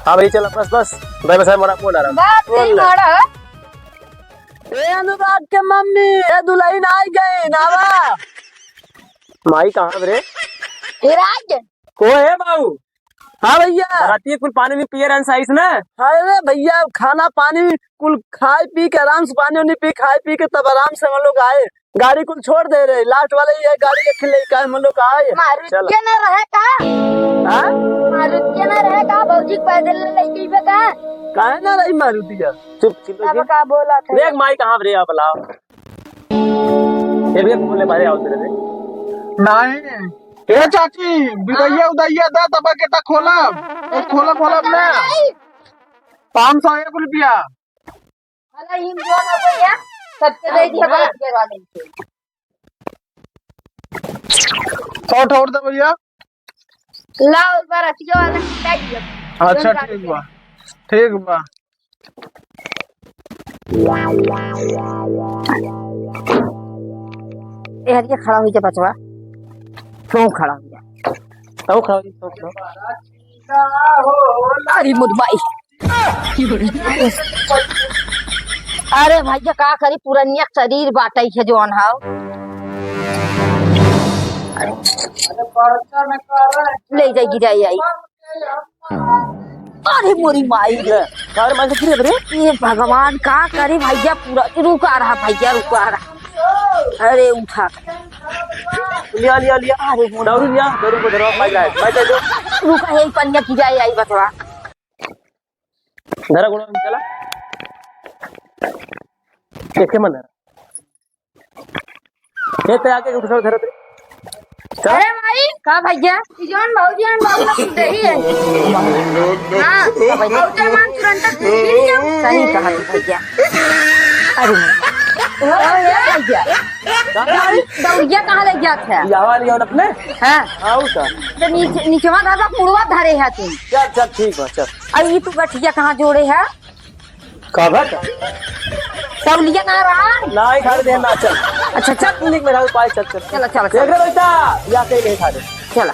हाँ भाई चलो बस बस भाई बस मोड़ा फोन आ रहा ए अनुराग के मम्मी ए दुल्हन आई गई नावा माई कहाँ रे राज को है बाबू। हाँ भैया राती कुल पानी में पिए रहन साइस ना। अरे भैया खाना पानी कुल खाए पी के आराम से पानी उनी पी खाए पी के तब आराम से हम लोग आए। गाड़ी कुल छोड़ दे रहे लास्ट वाले ये गाड़ी एक लेके हम लोग आए। मारुतिया ना रहे का हाँ मारुतिया ना रहे का भौजी पैदल लेके पे का काहे ना रही मारुतिया। चुप अब का बोला था देख माई कहाँ रे आप लाओ ये भी बोले भाई आओ तेरे नहीं ए चाची बिदैया उदैया दा तब के ता खोला खोला ना 501 रुपया वाला इन जो ना भैया सबके दे दिया के वाले सौ ठोर दे भैया। लाओ एक बार अच्छी वाला दे दिया। अच्छा ठीक बा ए हरिया खड़ा हो जा बचवा क्यों खड़ा हो जा तो खड़ा अरे मुदबाई अरे भैया का करी पुरनिया शरीर बाटई है जो अनहाव ले जाएगी जाई आई अरे मोरी माई कार मान से रे ये भगवान का करे भैया पूरा रुका रहा भैया रुका रहा। अरे उठा लिया अरे दौड़ लिया दौड़ को धरो माई जाए माई दे दो रुका है पन्या की जाए आई बतवा धरा गुण चला कैसे मन ये तो आके उठ धरा तेरे अरे भाई का भैया जोन भौजियन बाबू दे ही है हां भौजी मान तुरंत सही कहा भैया। अरे भैया दौड़िया कहाँ ले गया था यावा लिया अपने हां आओ का तो नीचवा दादा पुरवा धरे है तुम चल ठीक है चल। अरे तू गठिया कहाँ जोड़े है कहाँ तौलिया कहाँ रहा ना ही खा दे ना चल। अच्छा चल क्लिनिक में रहो पाए चल चलो देख रहे बेटा या कहीं नहीं खा दे चला